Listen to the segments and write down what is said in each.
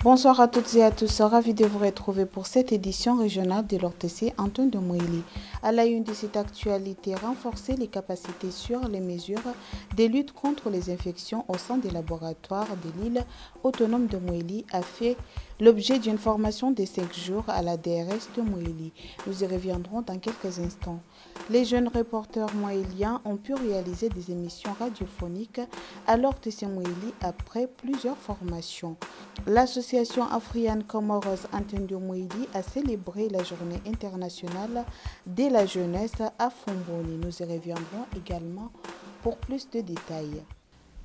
Bonsoir à toutes et à tous, ravi de vous retrouver pour cette édition régionale de l'ORTC Antoine de Mouili. À la une de cette actualité, renforcer les capacités sur les mesures de lutte contre les infections au sein des laboratoires de l'île autonome de Mouili a fait l'objet d'une formation de 5 jours à la DRS de Mouili. Nous y reviendrons dans quelques instants. Les jeunes reporters mouéliens ont pu réaliser des émissions radiophoniques à l'ORTC Mouili après plusieurs formations. L'Association africaine Comoros Antoine de Mouili a célébré la journée internationale de la jeunesse à Fomboni. Nous y reviendrons également pour plus de détails.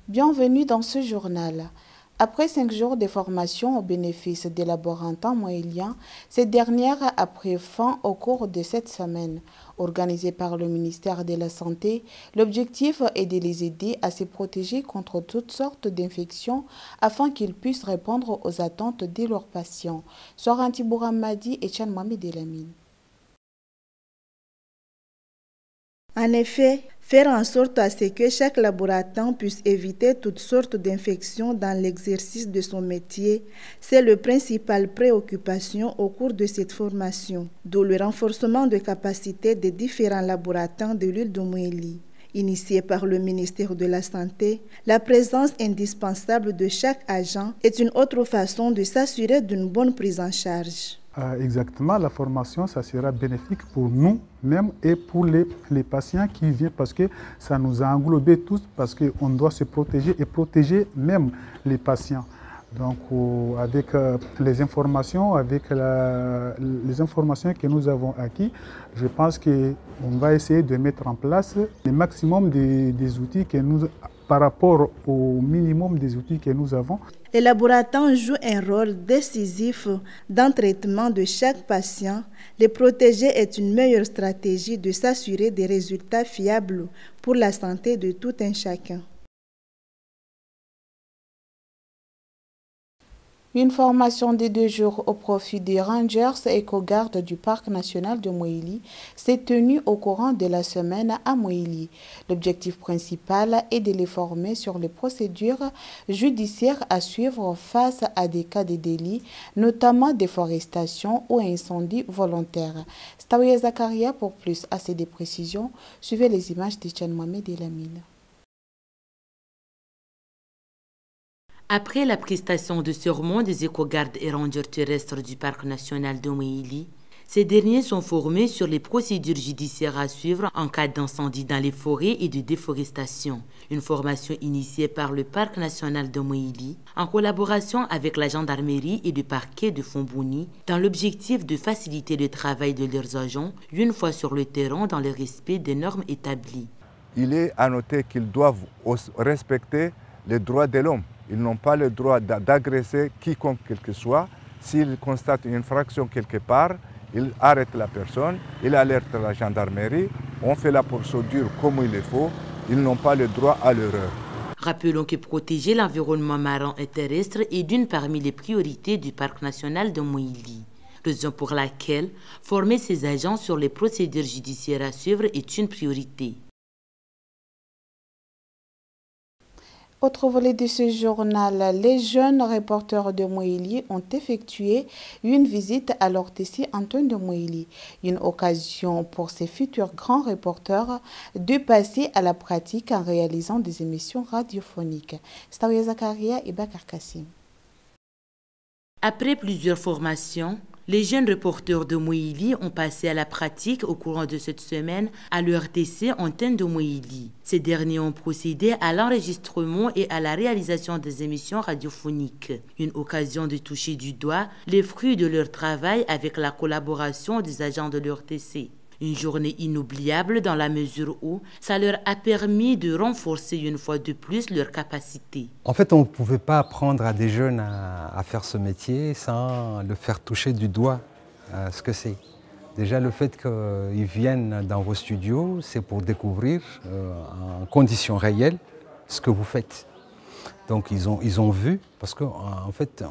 Bienvenue dans ce journal. Après 5 jours de formation au bénéfice des laborantins mouéliens, cette dernière a pris fin au cours de cette semaine. Organisée par le ministère de la Santé, l'objectif est de les aider à se protéger contre toutes sortes d'infections afin qu'ils puissent répondre aux attentes de leurs patients. Soran Tibouramadi et Chan Mami Delamine. En effet, faire en sorte à ce que chaque laboratoire puisse éviter toutes sortes d'infections dans l'exercice de son métier, c'est la principale préoccupation au cours de cette formation, d'où le renforcement de capacités des différents laboratoires de l'île de Mouili. Initiée par le ministère de la Santé, la présence indispensable de chaque agent est une autre façon de s'assurer d'une bonne prise en charge. Exactement, la formation, ça sera bénéfique pour nous-mêmes et pour les patients qui viennent parce que ça nous a englobés tous parce qu'on doit se protéger et protéger même les patients. Donc avec les informations que nous avons acquises, je pense qu'on va essayer de mettre en place le maximum des outils que nous par rapport au minimum des outils que nous avons. Les laboratoires jouent un rôle décisif dans le traitement de chaque patient. Les protéger est une meilleure stratégie de s'assurer des résultats fiables pour la santé de tout un chacun. Une formation de 2 jours au profit des Rangers éco-gardes du Parc national de Mouili s'est tenue au courant de la semaine à Mouili. L'objectif principal est de les former sur les procédures judiciaires à suivre face à des cas de délit, notamment déforestation ou incendie volontaire. Staouya Zakaria pour plus assez de précisions, suivez les images de Chan Mohamed Delamine. Après la prestation de serment des éco-gardes et rangers terrestres du Parc national de Mouili, ces derniers sont formés sur les procédures judiciaires à suivre en cas d'incendie dans les forêts et de déforestation. Une formation initiée par le Parc national de Mouili en collaboration avec la gendarmerie et le parquet de Fomboni dans l'objectif de faciliter le travail de leurs agents une fois sur le terrain dans le respect des normes établies. Il est à noter qu'ils doivent respecter les droits de l'homme. Ils n'ont pas le droit d'agresser quiconque quel que soit. S'ils constatent une infraction quelque part, ils arrêtent la personne, ils alertent la gendarmerie, on fait la procédure comme il le faut. Ils n'ont pas le droit à l'erreur. Rappelons que protéger l'environnement marin et terrestre est d'une parmi les priorités du Parc national de Mouili. Raison pour laquelle former ces agents sur les procédures judiciaires à suivre est une priorité. Autre volet de ce journal, les jeunes reporters de Mouili ont effectué une visite à l'ORTC Antoine de Mouili. Une occasion pour ces futurs grands reporters de passer à la pratique en réalisant des émissions radiophoniques. Staouya Zakaria et Bakar Kassim. Après plusieurs formations, les jeunes reporters de Mouili ont passé à la pratique au courant de cette semaine à l'ORTC Antoine de Mouili. Ces derniers ont procédé à l'enregistrement et à la réalisation des émissions radiophoniques. Une occasion de toucher du doigt les fruits de leur travail avec la collaboration des agents de l'ORTC. Une journée inoubliable dans la mesure où ça leur a permis de renforcer une fois de plus leurs capacités. En fait, on ne pouvait pas apprendre à des jeunes à faire ce métier sans le faire toucher du doigt ce que c'est. Déjà, le fait qu'ils viennent dans vos studios, c'est pour découvrir en conditions réelles ce que vous faites. Donc, ils ont vu, parce qu'en fait,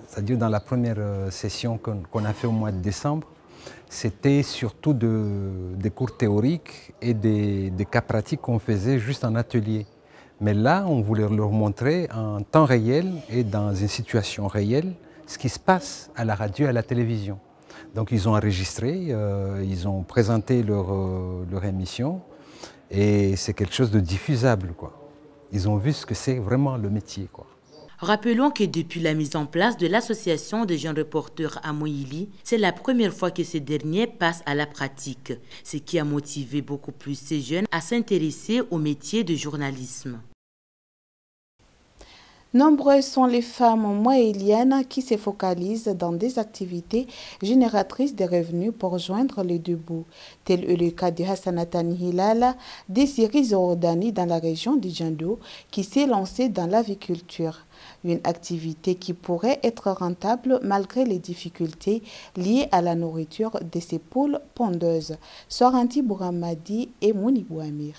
c'est-à-dire dans la première session qu'on a fait au mois de décembre, c'était surtout des cours théoriques et des cas pratiques qu'on faisait juste en atelier. Mais là, on voulait leur montrer en temps réel et dans une situation réelle ce qui se passe à la radio et à la télévision. Donc ils ont enregistré, ils ont présenté leur émission et c'est quelque chose de diffusable, quoi. Ils ont vu ce que c'est vraiment le métier, quoi. Rappelons que depuis la mise en place de l'association des jeunes reporters à Moïli, c'est la première fois que ces derniers passent à la pratique, ce qui a motivé beaucoup plus ces jeunes à s'intéresser au métier de journalisme. Nombreuses sont les femmes moéliennes qui se focalisent dans des activités génératrices de revenus pour joindre les deux bouts. Tel est le cas de Hassanatan Hilal, Désiré Zorodani dans la région de Djando, qui s'est lancé dans l'aviculture. Une activité qui pourrait être rentable malgré les difficultés liées à la nourriture de ces poules pondeuses. Soranti Bouramadi et Mounibou Amir.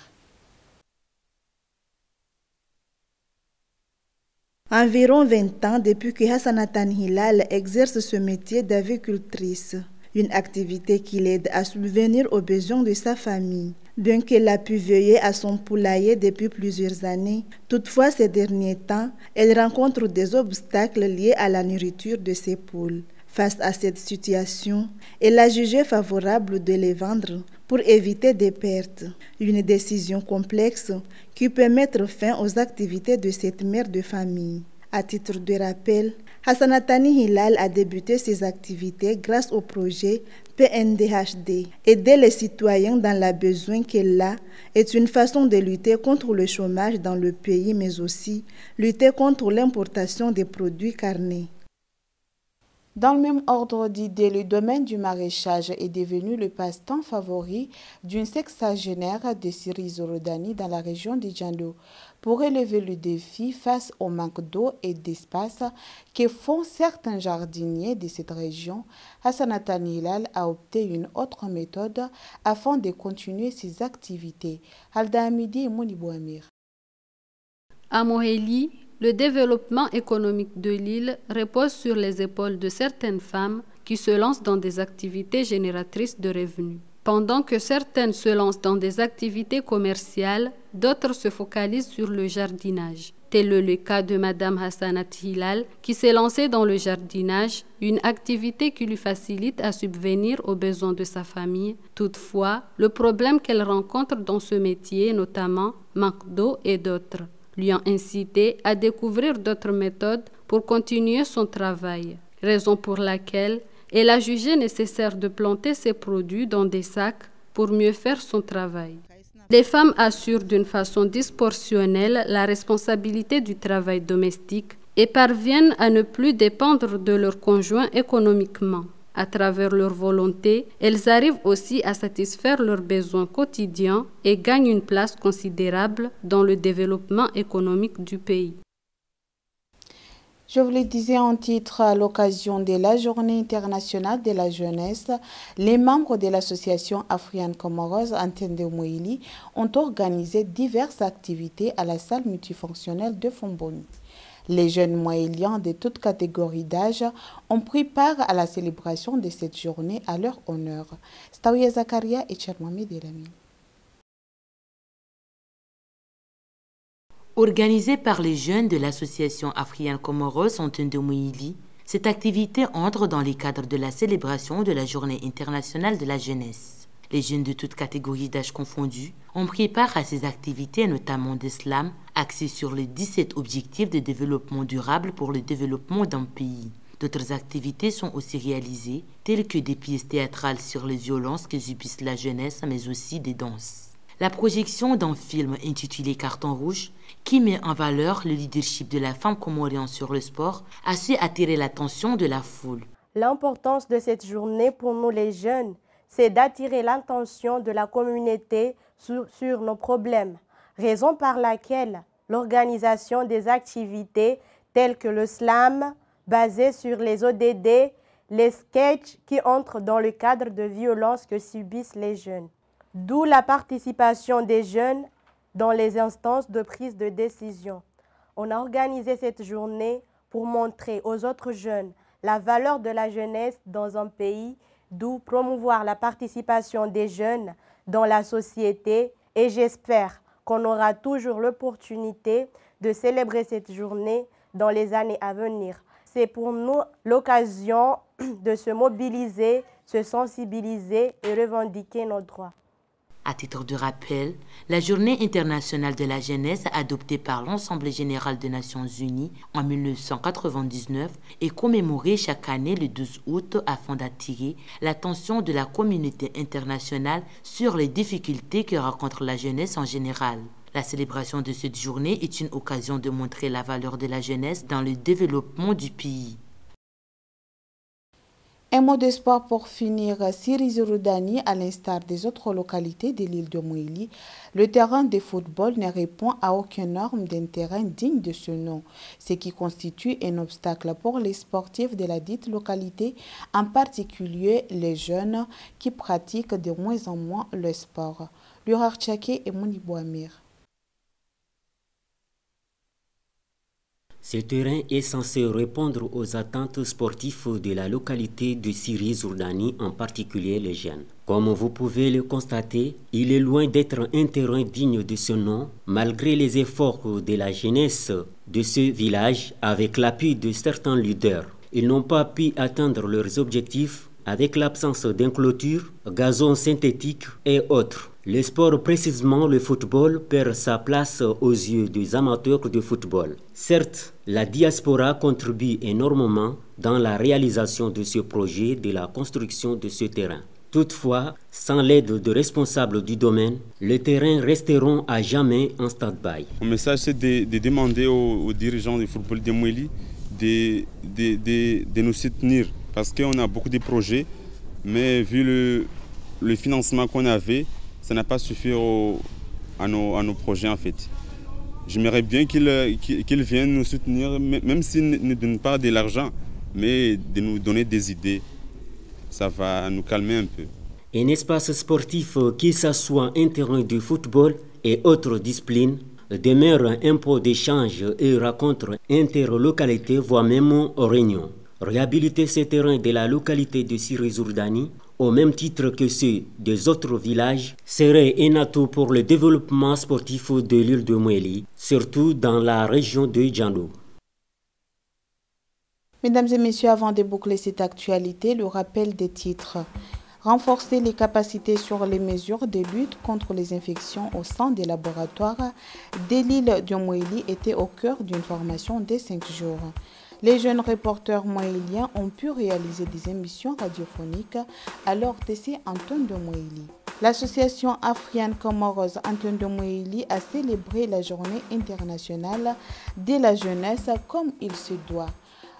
Environ 20 ans depuis que Hassanatan Hilal exerce ce métier d'avicultrice, une activité qui l'aide à subvenir aux besoins de sa famille. Bien qu'elle a pu veiller à son poulailler depuis plusieurs années, toutefois ces derniers temps, elle rencontre des obstacles liés à la nourriture de ses poules. Face à cette situation, elle a jugé favorable de les vendre pour éviter des pertes. Une décision complexe qui peut mettre fin aux activités de cette mère de famille. À titre de rappel, Hassanatani Hilal a débuté ses activités grâce au projet PNDHD. Aider les citoyens dans le besoin qu'elle a est une façon de lutter contre le chômage dans le pays, mais aussi lutter contre l'importation des produits carnés. Dans le même ordre d'idées, le domaine du maraîchage est devenu le passe-temps favori d'une sexagénaire de Siri Zorodani dans la région de Djando. Pour relever le défi face au manque d'eau et d'espace que font certains jardiniers de cette région, Hassanatan Hilal a opté une autre méthode afin de continuer ses activités. Halda Hamidi et Mounibou Amir. À Mohéli, le développement économique de l'île repose sur les épaules de certaines femmes qui se lancent dans des activités génératrices de revenus. Pendant que certaines se lancent dans des activités commerciales, d'autres se focalisent sur le jardinage. Tel est le cas de Madame Hassanat Hilal qui s'est lancée dans le jardinage, une activité qui lui facilite à subvenir aux besoins de sa famille. Toutefois, le problème qu'elle rencontre dans ce métier, notamment manque d'eau et d'autres, lui ont incité à découvrir d'autres méthodes pour continuer son travail, raison pour laquelle elle a jugé nécessaire de planter ses produits dans des sacs pour mieux faire son travail. Les femmes assurent d'une façon disproportionnelle la responsabilité du travail domestique et parviennent à ne plus dépendre de leur conjoint économiquement. À travers leur volonté, elles arrivent aussi à satisfaire leurs besoins quotidiens et gagnent une place considérable dans le développement économique du pays. Je vous le disais en titre, à l'occasion de la Journée internationale de la jeunesse, les membres de l'association Afriane Comoros Antenne de Moïli ont organisé diverses activités à la salle multifonctionnelle de Fomboni. Les jeunes moéliens de toutes catégories d'âge ont pris part à la célébration de cette journée à leur honneur. Staouya Zakaria et Tchermami Delami. Organisée par les jeunes de l'association Afriane Comoros Antenne de Moïli, cette activité entre dans les cadres de la célébration de la Journée internationale de la jeunesse. Les jeunes de toutes catégories d'âge confondus ont pris part à ces activités, notamment d'islam, axées sur les 17 objectifs de développement durable pour le développement d'un pays. D'autres activités sont aussi réalisées, telles que des pièces théâtrales sur les violences que subissent la jeunesse, mais aussi des danses. La projection d'un film intitulé Carton rouge, qui met en valeur le leadership de la femme comorienne sur le sport, a su attirer l'attention de la foule. L'importance de cette journée pour nous les jeunes, c'est d'attirer l'attention de la communauté sur nos problèmes, raison par laquelle l'organisation des activités telles que le slam, basé sur les ODD, les sketchs qui entrent dans le cadre de violences que subissent les jeunes. D'où la participation des jeunes dans les instances de prise de décision. On a organisé cette journée pour montrer aux autres jeunes la valeur de la jeunesse dans un pays, d'où promouvoir la participation des jeunes dans la société et j'espère qu'on aura toujours l'opportunité de célébrer cette journée dans les années à venir. C'est pour nous l'occasion de se mobiliser, se sensibiliser et revendiquer nos droits. À titre de rappel, la Journée internationale de la jeunesse adoptée par l'Assemblée générale des Nations unies en 1999 est commémorée chaque année le 12 août afin d'attirer l'attention de la communauté internationale sur les difficultés que rencontre la jeunesse en général. La célébration de cette journée est une occasion de montrer la valeur de la jeunesse dans le développement du pays. Un mot d'espoir pour finir. Siri Zurudani, à l'instar des autres localités de l'île de Mouili, le terrain de football ne répond à aucune norme d'un terrain digne de ce nom, ce qui constitue un obstacle pour les sportifs de la dite localité, en particulier les jeunes qui pratiquent de moins en moins le sport. Lurar Tchake et Mounibou Amir. Ce terrain est censé répondre aux attentes sportives de la localité de Siri Zurudani, en particulier les jeunes. Comme vous pouvez le constater, il est loin d'être un terrain digne de ce nom, malgré les efforts de la jeunesse de ce village avec l'appui de certains leaders. Ils n'ont pas pu atteindre leurs objectifs avec l'absence d'une clôture, gazon synthétique et autres. Le sport, précisément le football, perd sa place aux yeux des amateurs de football. Certes, la diaspora contribue énormément dans la réalisation de ce projet de la construction de ce terrain. Toutefois, sans l'aide de responsables du domaine, les terrains resteront à jamais en stand-by. Mon message, c'est de demander aux dirigeants du football de Mouili de nous soutenir, parce qu'on a beaucoup de projets, mais vu le financement qu'on avait, ça n'a pas suffi à nos projets en fait. J'aimerais bien qu'ils viennent nous soutenir, même s'ils ne donnent pas de l'argent, mais de nous donner des idées. Ça va nous calmer un peu. Un espace sportif, qu'il s'assoit un terrain de football et autres disciplines, demeure un point d'échange et rencontre interlocalité, voire même réunion. Réhabiliter ces terrains de la localité de Siri Zurudani, au même titre que ceux des autres villages, serait un atout pour le développement sportif de l'île de Mouili, surtout dans la région de Djando. Mesdames et messieurs, avant de boucler cette actualité, le rappel des titres. Renforcer les capacités sur les mesures de lutte contre les infections au sein des laboratoires de l'île de Mouili était au cœur d'une formation de 5 jours. Les jeunes reporters moéliens ont pu réaliser des émissions radiophoniques à l'ORTC Antoine de Mouili. L'association Afriane Comoros Antoine de Mouili a célébré la journée internationale de la jeunesse comme il se doit.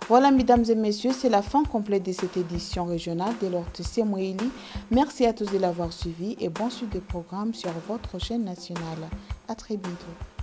Voilà, mesdames et messieurs, c'est la fin complète de cette édition régionale de l'ORTC Mouili. Merci à tous de l'avoir suivi et bon suite de programme sur votre chaîne nationale. À très bientôt.